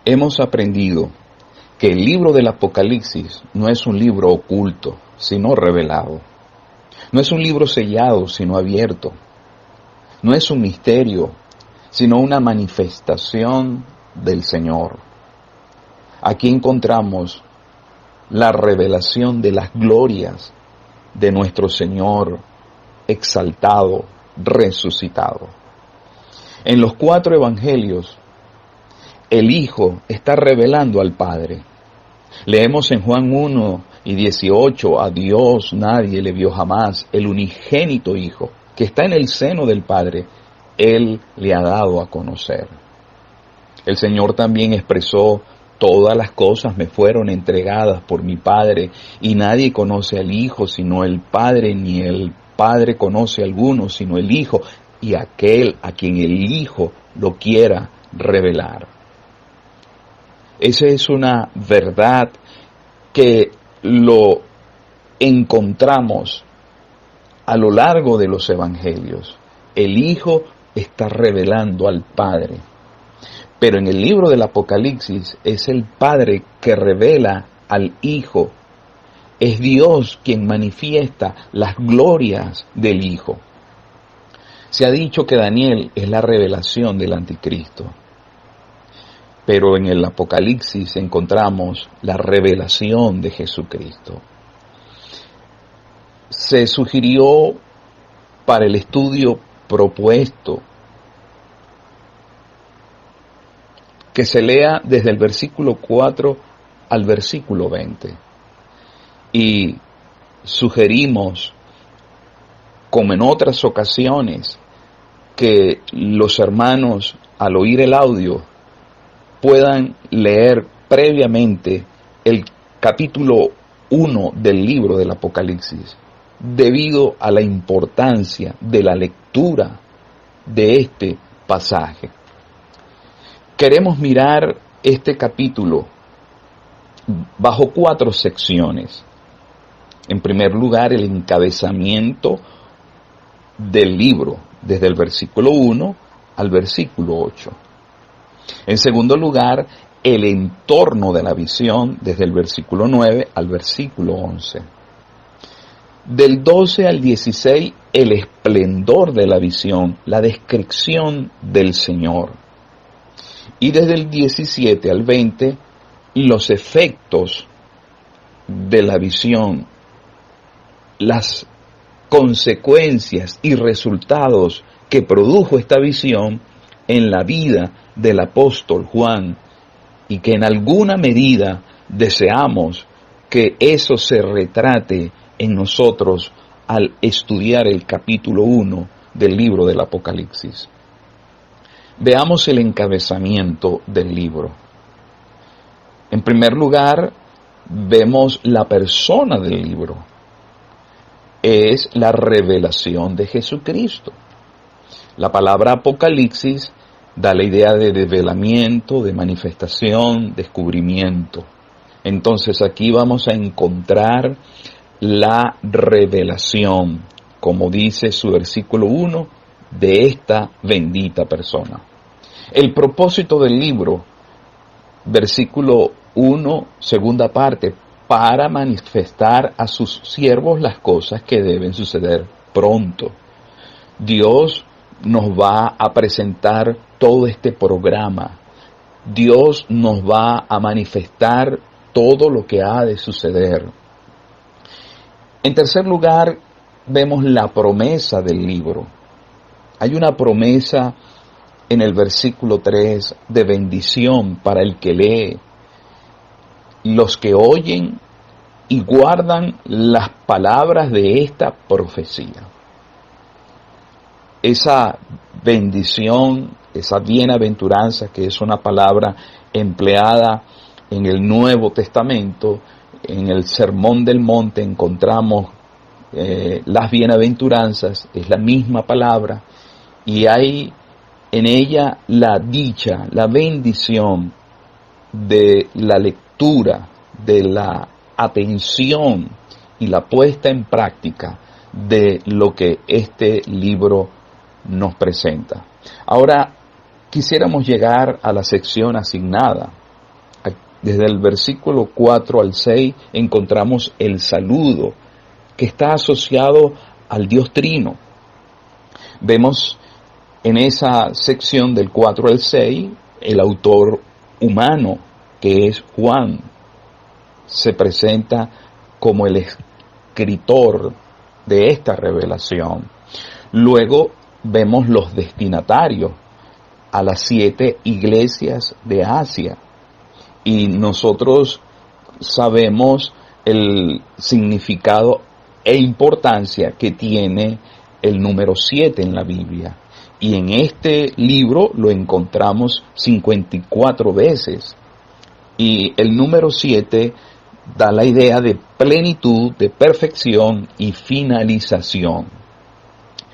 Hemos aprendido que el libro del Apocalipsis no es un libro oculto, sino revelado. No es un libro sellado, sino abierto. No es un misterio, sino una manifestación del Señor. Aquí encontramos la revelación de las glorias de nuestro Señor exaltado, resucitado. En los 4 evangelios, el Hijo está revelando al Padre. Leemos en Juan 1:18, a Dios nadie le vio jamás, el unigénito Hijo, que está en el seno del Padre, Él le ha dado a conocer. El Señor también expresó: todas las cosas me fueron entregadas por mi Padre, y nadie conoce al Hijo sino el Padre, ni el Padre conoce a alguno sino el Hijo, y aquel a quien el Hijo lo quiera revelar. Esa es una verdad que lo encontramos a lo largo de los evangelios. El Hijo está revelando al Padre. Pero en el libro del Apocalipsis es el Padre que revela al Hijo. Es Dios quien manifiesta las glorias del Hijo. Se ha dicho que Daniel es la revelación del Anticristo. Pero en el Apocalipsis encontramos la revelación de Jesucristo. Se sugirió para el estudio propuesto que se lea desde el versículo 4 al versículo 20. Y sugerimos, como en otras ocasiones, que los hermanos, al oír el audio, puedan leer previamente el capítulo 1 del libro del Apocalipsis, debido a la importancia de la lectura de este pasaje. Queremos mirar este capítulo bajo 4 secciones. En primer lugar, el encabezamiento del libro, desde el versículo 1 al versículo 8. En segundo lugar, el entorno de la visión, desde el versículo 9 al versículo 11. Del 12 al 16, el esplendor de la visión, la descripción del Señor. Y desde el 17 al 20, los efectos de la visión, las consecuencias y resultados que produjo esta visión en la vida del apóstol Juan, y que en alguna medida deseamos que eso se retrate en nosotros al estudiar el capítulo 1 del libro del Apocalipsis. Veamos el encabezamiento del libro. En primer lugar, vemos la persona del libro. Es la revelación de Jesucristo. La palabra Apocalipsis da la idea de develamiento, de manifestación, descubrimiento. Entonces aquí vamos a encontrar la revelación, como dice su versículo 1, de esta bendita persona. El propósito del libro, versículo 1, segunda parte, para manifestar a sus siervos las cosas que deben suceder pronto. Dios nos va a presentar todo este programa. Dios nos va a manifestar todo lo que ha de suceder. En tercer lugar, vemos la promesa del libro. Hay una promesa en el versículo 3 de bendición para el que lee. Los que oyen y guardan las palabras de esta profecía. Esa bendición, esa bienaventuranza, que es una palabra empleada en el Nuevo Testamento, en el Sermón del Monte encontramos las bienaventuranzas, es la misma palabra, y hay en ella la dicha, la bendición de la lectura, de la atención y la puesta en práctica de lo que este libro nos presenta. Ahora quisiéramos llegar a la sección asignada, Desde el versículo 4 al 6 encontramos el saludo que está asociado al Dios Trino. Vemos en esa sección del 4 al 6 el autor humano, que es Juan, se presenta como el escritor de esta revelación. Luego vemos los destinatarios a las 7 iglesias de Asia. Y nosotros sabemos el significado e importancia que tiene el número 7 en la Biblia. Y en este libro lo encontramos 54 veces. Y el número 7 da la idea de plenitud, de perfección y finalización.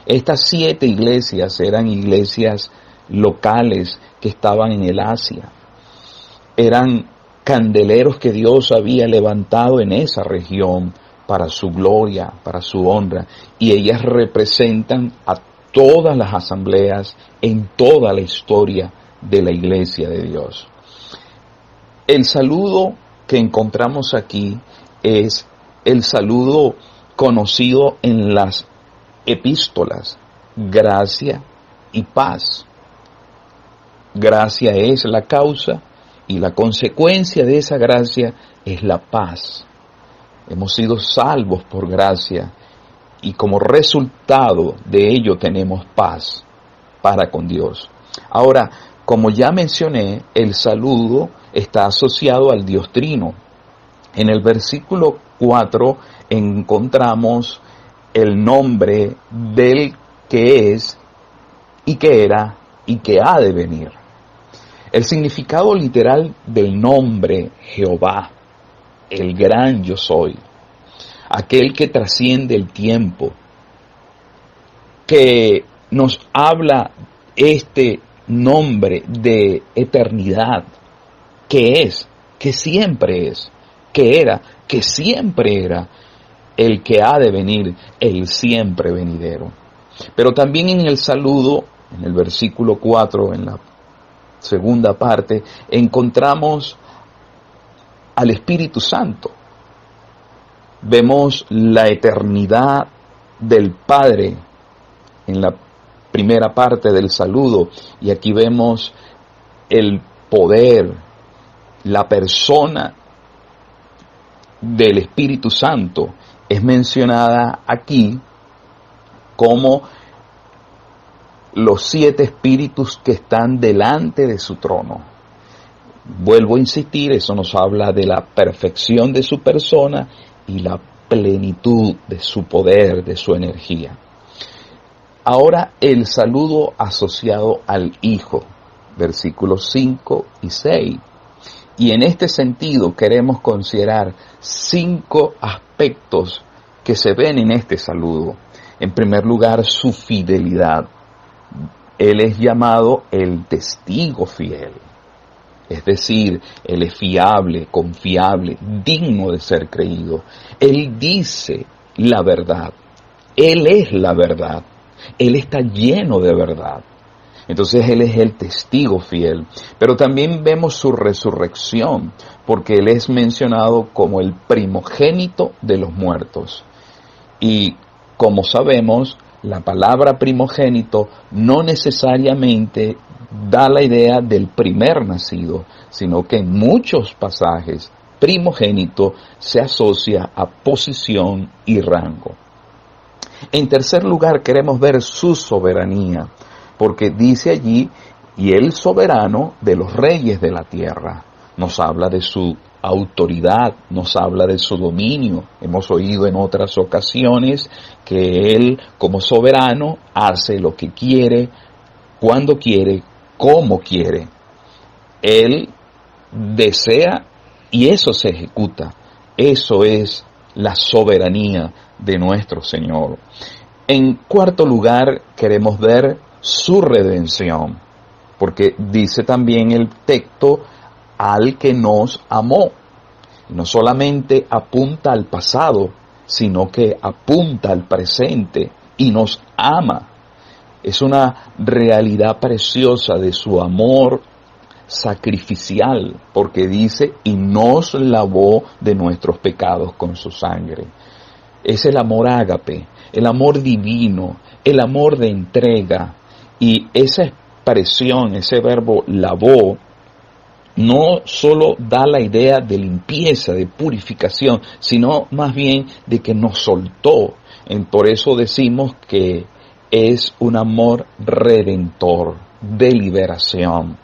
Estas 7 iglesias eran iglesias locales que estaban en el Asia. Eran candeleros que Dios había levantado en esa región para su gloria, para su honra. Y ellas representan a todas las asambleas en toda la historia de la iglesia de Dios. El saludo que encontramos aquí es el saludo conocido en las epístolas: gracia y paz. Gracia es la causa y la consecuencia de esa gracia es la paz. Hemos sido salvos por gracia y como resultado de ello tenemos paz para con Dios. Ahora, como ya mencioné, el saludo está asociado al Dios Trino. En el versículo 4 encontramos el nombre del que es y que era y que ha de venir. El significado literal del nombre Jehová, el gran yo soy, aquel que trasciende el tiempo, que nos habla este nombre de eternidad, que es, que siempre es, que era, que siempre era, el que ha de venir, el siempre venidero. Pero también en el saludo, en el versículo 4, en la segunda parte, encontramos al Espíritu Santo. Vemos la eternidad del Padre en la primera parte del saludo, y aquí vemos el poder, la persona del Espíritu Santo es mencionada aquí como los 7 espíritus que están delante de su trono. Vuelvo a insistir, eso nos habla de la perfección de su persona y la plenitud de su poder, de su energía. Ahora el saludo asociado al Hijo, versículos 5 y 6. Y en este sentido queremos considerar 5 aspectos que se ven en este saludo. En primer lugar, su fidelidad. Él es llamado el testigo fiel. Es decir, Él es fiable, confiable, digno de ser creído. Él dice la verdad. Él es la verdad. Él está lleno de verdad. Entonces Él es el testigo fiel. Pero también vemos su resurrección, porque Él es mencionado como el primogénito de los muertos. Y como sabemos, la palabra primogénito no necesariamente da la idea del primer nacido, sino que en muchos pasajes primogénito se asocia a posición y rango. En tercer lugar, queremos ver su soberanía, porque dice allí, y el soberano de los reyes de la tierra. Nos habla de su autoridad, nos habla de su dominio. Hemos oído en otras ocasiones que Él, como soberano, hace lo que quiere, cuando quiere, como quiere. Él desea y eso se ejecuta. Eso es la soberanía de nuestro Señor. En cuarto lugar, queremos ver su redención, porque dice también el texto, al que nos amó. No solamente apunta al pasado, sino que apunta al presente y nos ama. Es una realidad preciosa de su amor sacrificial, porque dice, y nos lavó de nuestros pecados con su sangre. Es el amor ágape, el amor divino, el amor de entrega. Y esa expresión, ese verbo lavó, no solo da la idea de limpieza, de purificación, sino más bien de que nos soltó. Por eso decimos que es un amor redentor, de liberación.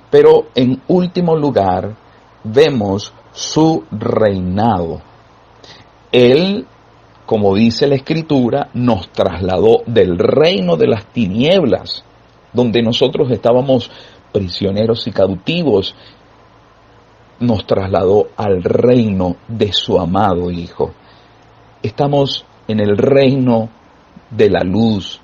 Pero en último lugar, vemos su reinado. Él, como dice la Escritura, nos trasladó del reino de las tinieblas, donde nosotros estábamos prisioneros y cautivos, nos trasladó al reino de su amado Hijo. Estamos en el reino de la luz.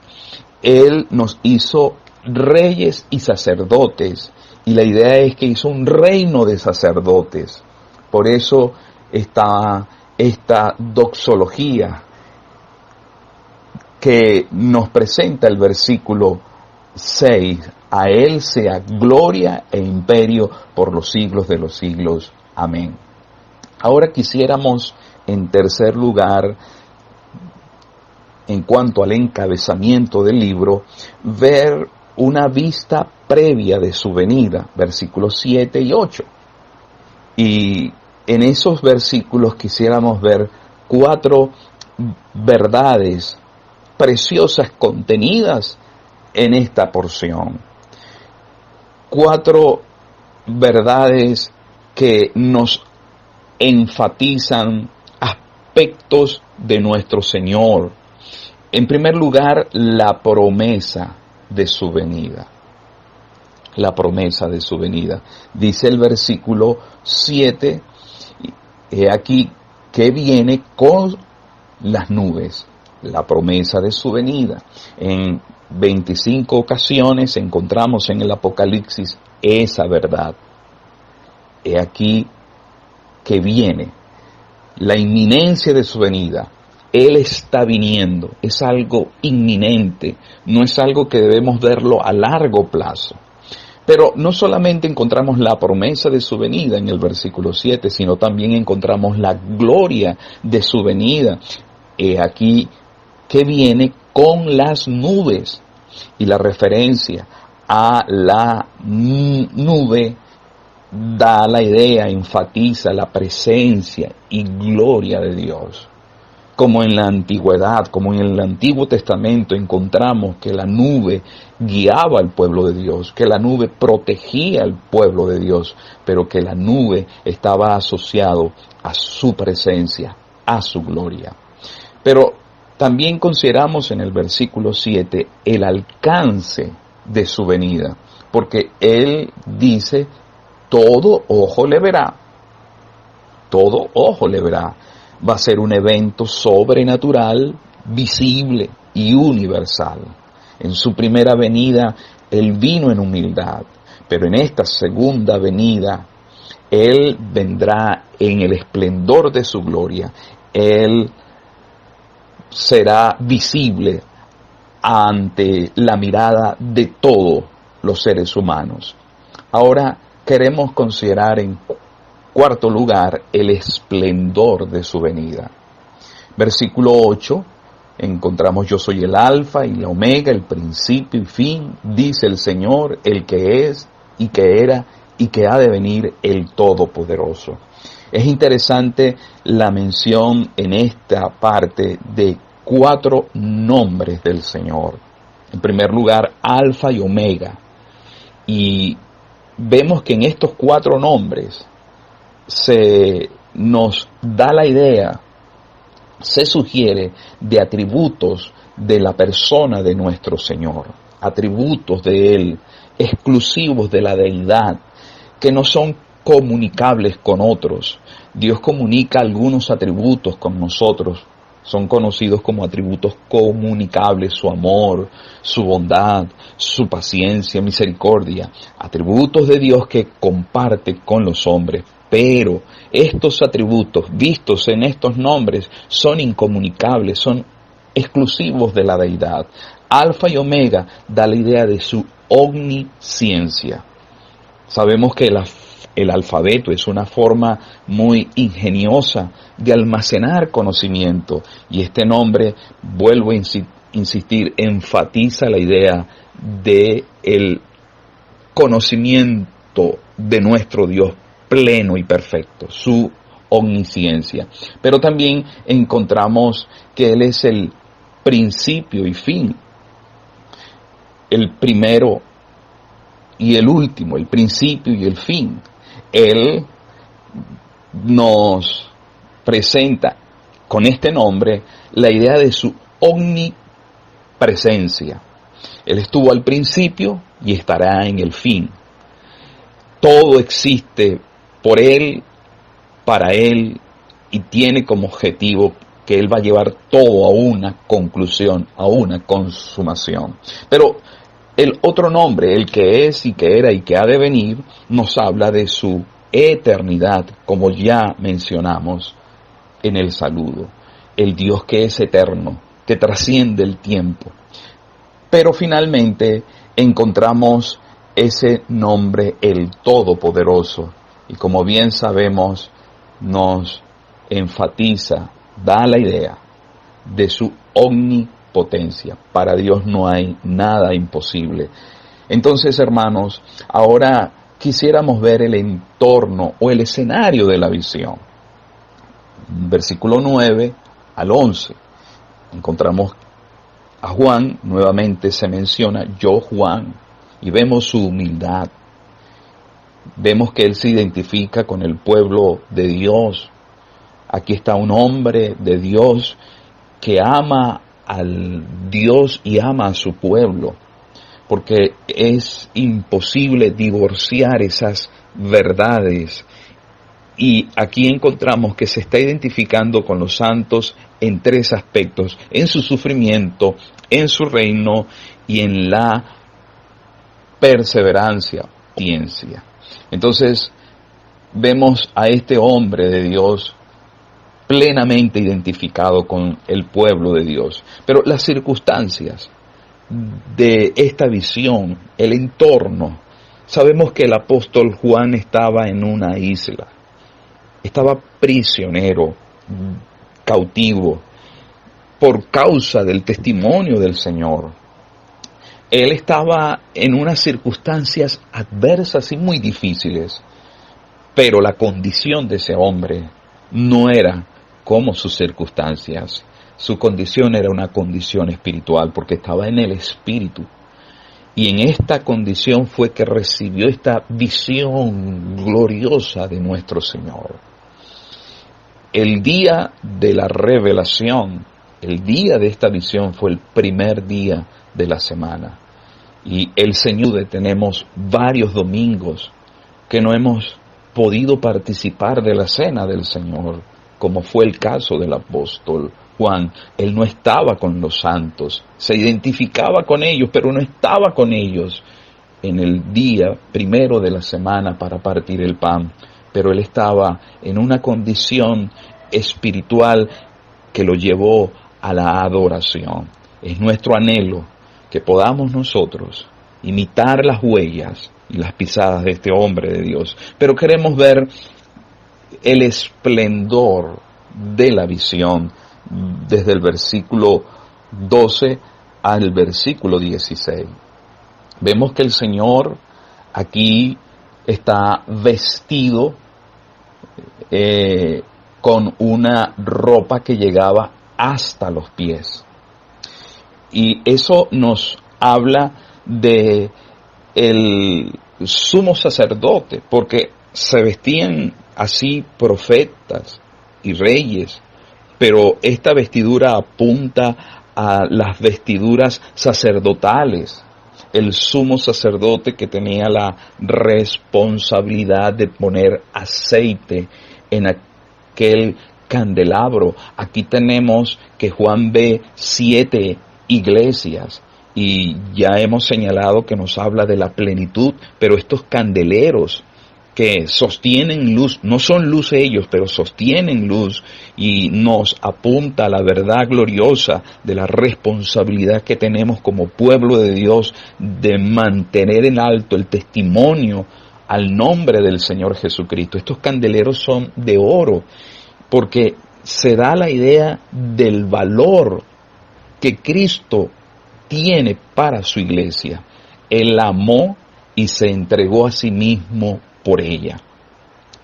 Él nos hizo reyes y sacerdotes, y la idea es que hizo un reino de sacerdotes. Por eso está esta doxología que nos presenta el versículo 6. A Él sea gloria e imperio por los siglos de los siglos. Amén. Ahora quisiéramos, en tercer lugar, en cuanto al encabezamiento del libro, ver una vista previa de su venida, versículos 7 y 8. Y en esos versículos quisiéramos ver 4 verdades preciosas contenidas en esta porción. 4 verdades que nos enfatizan aspectos de nuestro Señor. En primer lugar, la promesa de su venida. La promesa de su venida. Dice el versículo 7, he aquí que viene con las nubes. La promesa de su venida. En 25 ocasiones encontramos en el Apocalipsis esa verdad. He aquí que viene, la inminencia de su venida. Él está viniendo, es algo inminente, no es algo que debemos verlo a largo plazo. Pero no solamente encontramos la promesa de su venida en el versículo 7, sino también encontramos la gloria de su venida. He aquí que viene con las nubes, y la referencia a la nube da la idea, enfatiza la presencia y gloria de Dios. Como en la antigüedad, como en el Antiguo Testamento encontramos que la nube guiaba al pueblo de Dios, que la nube protegía al pueblo de Dios, pero que la nube estaba asociado a su presencia, a su gloria. Pero también consideramos en el versículo 7 el alcance de su venida, porque Él dice, todo ojo le verá, todo ojo le verá. Va a ser un evento sobrenatural, visible y universal. En su primera venida, Él vino en humildad, pero en esta segunda venida, Él vendrá en el esplendor de su gloria. Él será visible ante la mirada de todos los seres humanos. Ahora queremos considerar en cuarto lugar el esplendor de su venida. Versículo 8, encontramos: yo soy el alfa y la omega, el principio y fin, dice el Señor, el que es y que era y que ha de venir, el Todopoderoso. Es interesante la mención en esta parte de 4 nombres del Señor. En primer lugar, alfa y omega. Y vemos que en estos 4 nombres se nos da la idea, se sugiere de atributos de la persona de nuestro Señor, atributos de Él, exclusivos de la deidad, que no son comunicables con otros. Dios comunica algunos atributos con nosotros, son conocidos como atributos comunicables: su amor, su bondad, su paciencia, misericordia, atributos de Dios que comparte con los hombres. Pero estos atributos vistos en estos nombres son incomunicables, son exclusivos de la deidad. Alfa y Omega da la idea de su omnisciencia. Sabemos que el alfabeto es una forma muy ingeniosa de almacenar conocimiento, y este nombre, vuelvo a insistir, enfatiza la idea de el conocimiento de nuestro Dios pleno y perfecto, su omnisciencia. Pero también encontramos que Él es el principio y fin, el primero y el último, el principio y el fin. Él nos presenta con este nombre la idea de su omnipresencia. Él estuvo al principio y estará en el fin. Todo existe por Él, para Él, y tiene como objetivo que Él va a llevar todo a una conclusión, a una consumación. Pero el otro nombre, el que es y que era y que ha de venir, nos habla de su eternidad, como ya mencionamos en el saludo. El Dios que es eterno, que trasciende el tiempo. Pero finalmente encontramos ese nombre, el Todopoderoso, y como bien sabemos, nos enfatiza, da la idea de su omnipotencia. Para Dios no hay nada imposible. Entonces, hermanos, ahora quisiéramos ver el entorno o el escenario de la visión. Versículo 9 al 11. Encontramos a Juan, nuevamente se menciona, yo Juan, y vemos su humildad. Vemos que él se identifica con el pueblo de Dios. Aquí está un hombre de Dios que ama al Dios y ama a su pueblo, porque es imposible divorciar esas verdades. Y aquí encontramos que se está identificando con los santos en tres aspectos: en su sufrimiento, en su reino y en la perseverancia, paciencia. Entonces vemos a este hombre de Dios plenamente identificado con el pueblo de Dios. Pero las circunstancias de esta visión, el entorno, sabemos que el apóstol Juan estaba en una isla, estaba prisionero, cautivo, por causa del testimonio del Señor. Él estaba en unas circunstancias adversas y muy difíciles, pero la condición de ese hombre no era como sus circunstancias. Su condición era una condición espiritual, porque estaba en el Espíritu. Y en esta condición fue que recibió esta visión gloriosa de nuestro Señor. El día de la revelación, el día de esta visión fue el primer día de la semana. Y el Señor, tenemos varios domingos que no hemos podido participar de la cena del Señor, como fue el caso del apóstol Juan. Él no estaba con los santos, se identificaba con ellos, pero no estaba con ellos en el día primero de la semana para partir el pan. Pero él estaba en una condición espiritual que lo llevó a la adoración. Es nuestro anhelo que podamos nosotros imitar las huellas y las pisadas de este hombre de Dios. Pero queremos ver el esplendor de la visión desde el versículo 12 al versículo 16. Vemos que el Señor aquí está vestido con una ropa que llegaba hasta los pies. Y eso nos habla de el sumo sacerdote, porque se vestían así profetas y reyes, pero esta vestidura apunta a las vestiduras sacerdotales. El sumo sacerdote que tenía la responsabilidad de poner aceite en aquel candelabro. Aquí tenemos que Juan ve 7 iglesias y ya hemos señalado que nos habla de la plenitud, pero estos candeleros que sostienen luz, no son luz ellos, pero sostienen luz y nos apunta a la verdad gloriosa de la responsabilidad que tenemos como pueblo de Dios de mantener en alto el testimonio al nombre del Señor Jesucristo. Estos candeleros son de oro, porque se da la idea del valor que Cristo tiene para su iglesia. Él la amó y se entregó a sí mismo por ella.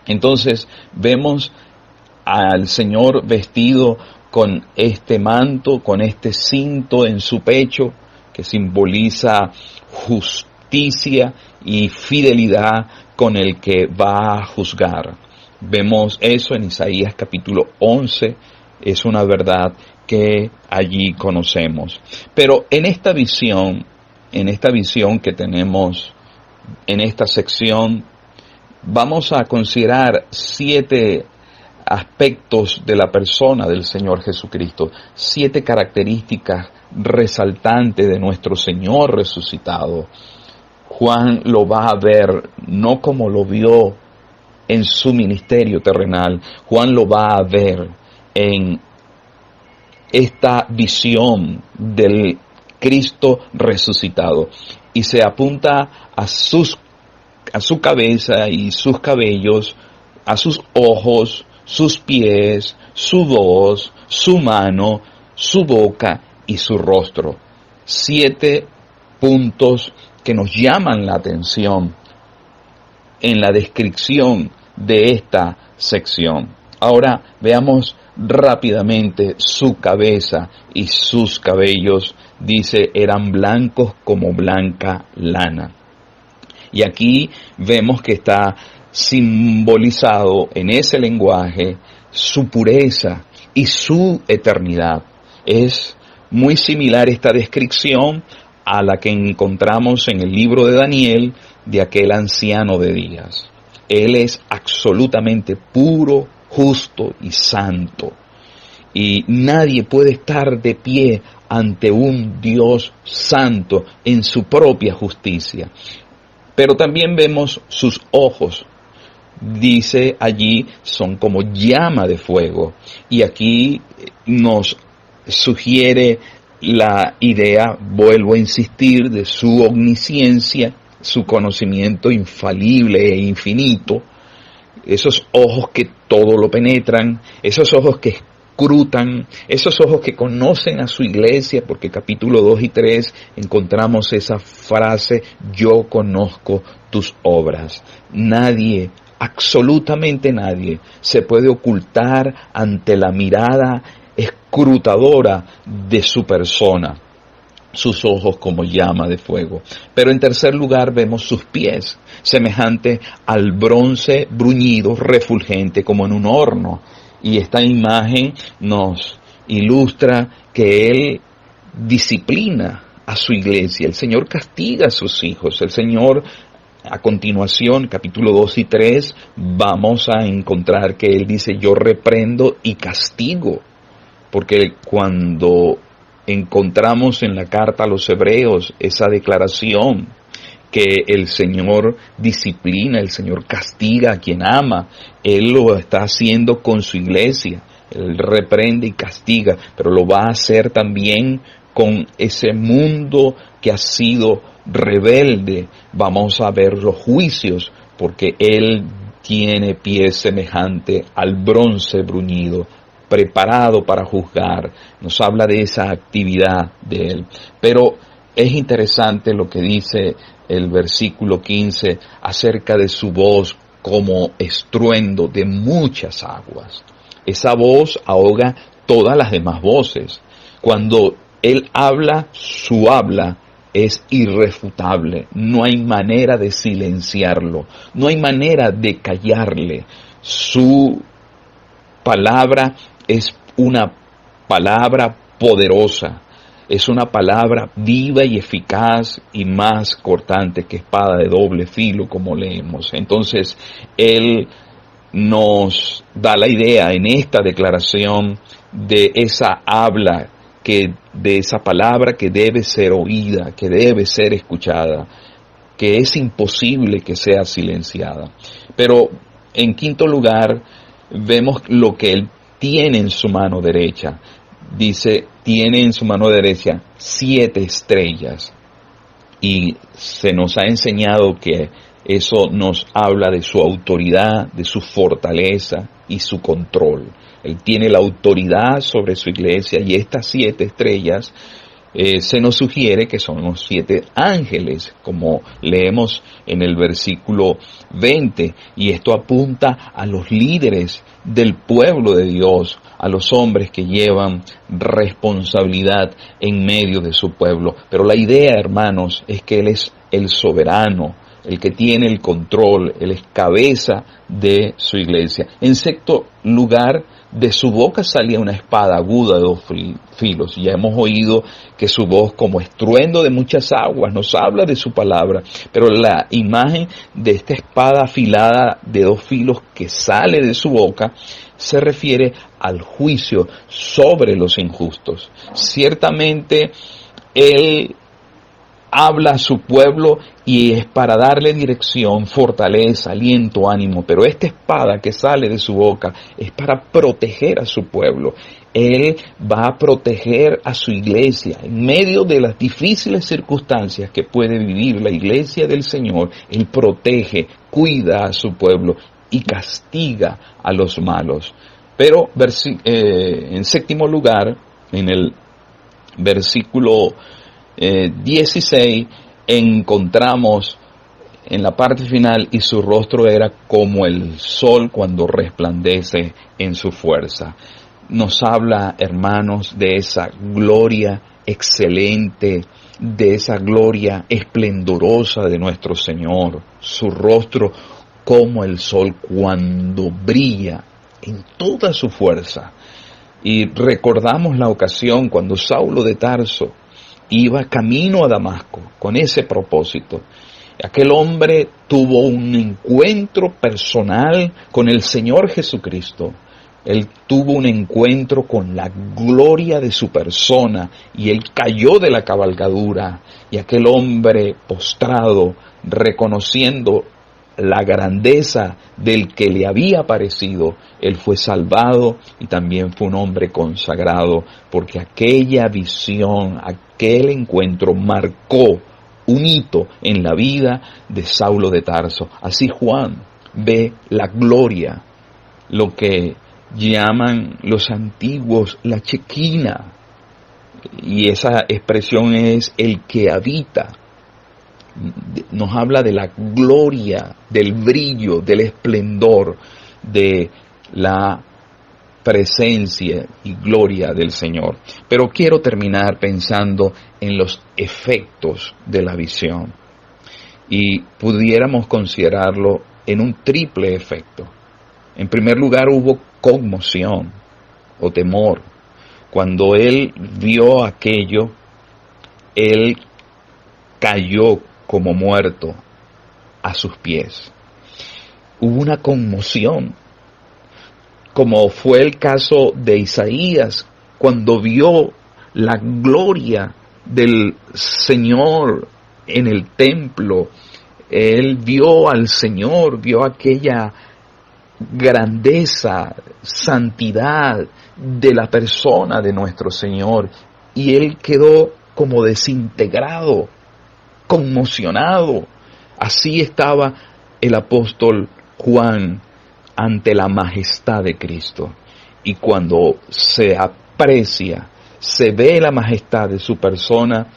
Entonces vemos al Señor vestido con este manto, con este cinto en su pecho, que simboliza justicia y fidelidad con el que va a juzgar. Vemos eso en Isaías capítulo 11, es una verdad que allí conocemos. Pero en esta visión que tenemos en esta sección, vamos a considerar 7 aspectos de la persona del Señor Jesucristo, 7 características resaltantes de nuestro Señor resucitado. Juan lo va a ver no como lo vio en su ministerio terrenal, Juan lo va a ver en esta visión del Cristo resucitado, y se apunta a su cabeza y sus cabellos, a sus ojos, sus pies, su voz, su mano, su boca y su rostro. 7 puntos que nos llaman la atención en la descripción de esta sección. Ahora veamos rápidamente su cabeza y sus cabellos. Dice, eran blancos como blanca lana. Y aquí vemos que está simbolizado en ese lenguaje su pureza y su eternidad. Es muy similar esta descripción a la que encontramos en el libro de Daniel de aquel anciano de días. Él es absolutamente puro, justo y santo. Y nadie puede estar de pie ante un Dios santo en su propia justicia. Pero también vemos sus ojos. Dice allí, son como llama de fuego. Y aquí nos sugiere la idea, vuelvo a insistir, de su omnisciencia, su conocimiento infalible e infinito. Esos ojos que todo lo penetran, esos ojos que escrutan, esos ojos que conocen a su iglesia, porque capítulo 2 y 3 encontramos esa frase, yo conozco tus obras. Nadie, absolutamente nadie, se puede ocultar ante la mirada escrutadora de su persona, sus ojos como llama de fuego. Pero en tercer lugar vemos sus pies, semejantes al bronce bruñido, refulgente como en un horno. Y esta imagen nos ilustra que Él disciplina a su iglesia. El Señor castiga a sus hijos. El Señor, a continuación, capítulo 2 y 3, vamos a encontrar que Él dice, yo reprendo y castigo. Porque cuando encontramos en la carta a los hebreos esa declaración que el Señor disciplina, el Señor castiga a quien ama, Él lo está haciendo con su iglesia. Él reprende y castiga, pero lo va a hacer también con ese mundo que ha sido rebelde. Vamos a ver los juicios, porque Él tiene pies semejante al bronce bruñido, preparado para juzgar. Nos habla de esa actividad de Él. Pero es interesante lo que dice el versículo 15 acerca de su voz como estruendo de muchas aguas. Esa voz ahoga todas las demás voces. Cuando Él habla, su habla es irrefutable. No hay manera de silenciarlo. No hay manera de callarle. Su palabra es una palabra poderosa. Es una palabra viva y eficaz y más cortante que espada de doble filo, como leemos. Entonces, Él nos da la idea en esta declaración de esa habla, de esa palabra que debe ser oída, que debe ser escuchada, que es imposible que sea silenciada. Pero, en quinto lugar, vemos lo que Él tiene en su mano derecha. Dice, tiene en su mano derecha 7 estrellas. Y se nos ha enseñado que Eso nos habla de su autoridad, de su fortaleza y su control. Él tiene la autoridad sobre su iglesia, y estas 7 estrellas se nos sugiere que son los 7 ángeles, como leemos en el versículo 20, y esto apunta a los líderes del pueblo de Dios, a los hombres que llevan responsabilidad en medio de su pueblo. Pero la idea, hermanos, es que Él es el soberano, el que tiene el control, Él es cabeza de su iglesia. En sexto lugar, de su boca salía una espada aguda de 2 filos. Ya hemos oído que su voz, como estruendo de muchas aguas, nos habla de su palabra. Pero la imagen de esta espada afilada de 2 filos que sale de su boca se refiere al juicio sobre los injustos. Ciertamente, Él habla a su pueblo y es para darle dirección, fortaleza, aliento, ánimo. Pero esta espada que sale de su boca es para proteger a su pueblo. Él va a proteger a su iglesia en medio de las difíciles circunstancias que puede vivir la iglesia del Señor. Él protege, cuida a su pueblo y castiga a los malos. Pero en séptimo lugar, en el versículo 16, encontramos en la parte final: y su rostro era como el sol cuando resplandece en su fuerza. Nos habla, hermanos, de esa gloria excelente, de esa gloria esplendorosa de nuestro Señor. Su rostro como el sol cuando brilla en toda su fuerza. Y recordamos la ocasión cuando Saulo de Tarso iba camino a Damasco con ese propósito. Aquel hombre tuvo un encuentro personal con el Señor Jesucristo. Él tuvo un encuentro con la gloria de su persona y él cayó de la cabalgadura. Y aquel hombre postrado, reconociendo la grandeza del que le había aparecido, él fue salvado y también fue un hombre consagrado, porque aquella visión, aquel encuentro marcó un hito en la vida de Saulo de Tarso. Así Juan ve la gloria, lo que llaman los antiguos la Chequina, y esa expresión es el que habita. Nos habla de la gloria, del brillo, del esplendor, de la presencia y gloria del Señor. Pero quiero terminar pensando en los efectos de la visión, y pudiéramos considerarlo en un triple efecto. En primer lugar, hubo conmoción o temor. Cuando él vio aquello, él cayó como muerto a sus pies. Hubo una conmoción, como fue el caso de Isaías, cuando vio la gloria del Señor en el templo. Él vio al Señor, vio aquella grandeza, santidad de la persona de nuestro Señor, y él quedó como desintegrado, conmocionado. Así estaba el apóstol Juan ante la majestad de Cristo. Y cuando se aprecia, se ve la majestad de su persona,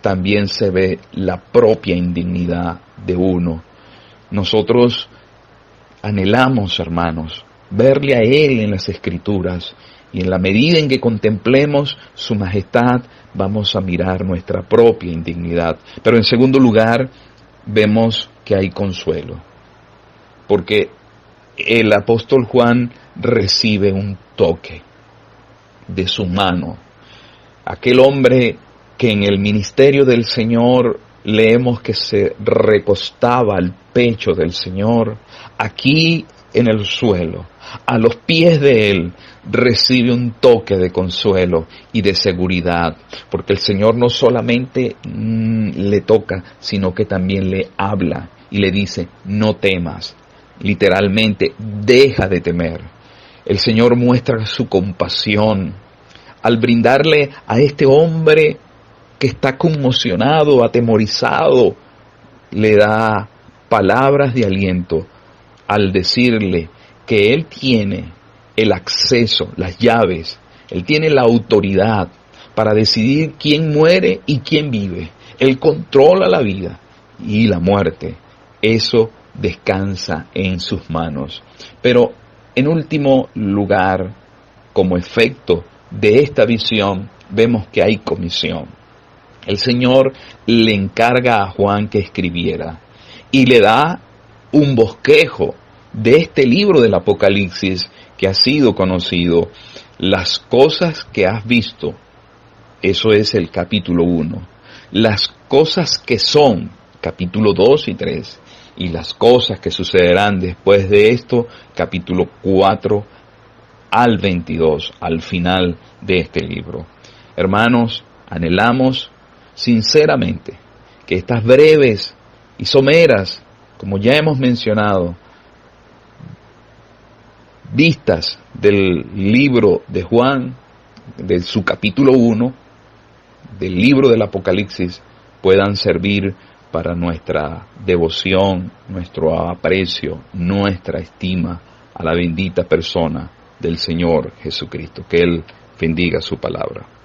también se ve la propia indignidad de uno. Nosotros anhelamos, hermanos, verle a Él en las Escrituras, y en la medida en que contemplemos su majestad, vamos a mirar nuestra propia indignidad. Pero en segundo lugar, vemos que hay consuelo, porque el apóstol Juan recibe un toque de su mano. Aquel hombre que en el ministerio del Señor leemos que se recostaba al pecho del Señor, aquí en el suelo, a los pies de Él, recibe un toque de consuelo y de seguridad, porque el Señor no solamente le toca, sino que también le habla y le dice: no temas. Literalmente, deja de temer. El Señor muestra su compasión al brindarle a este hombre que está conmocionado, atemorizado, le da palabras de aliento al decirle que Él tiene el acceso, las llaves, Él tiene la autoridad para decidir quién muere y quién vive. Él controla la vida y la muerte. Eso descansa en sus manos. Pero en último lugar, como efecto de esta visión, vemos que hay comisión. El Señor le encarga a Juan que escribiera y le da un bosquejo de este libro del Apocalipsis que ha sido conocido. Las cosas que has visto, eso es el capítulo 1. Las cosas que son, capítulo 2 y 3. Y las cosas que sucederán después de esto, capítulo 4 al 22, al final de este libro. Hermanos, anhelamos sinceramente que estas breves y someras, como ya hemos mencionado, vistas del libro de Juan, de su capítulo 1, del libro del Apocalipsis, puedan servir para nuestra devoción, nuestro aprecio, nuestra estima a la bendita persona del Señor Jesucristo. Que Él bendiga su palabra.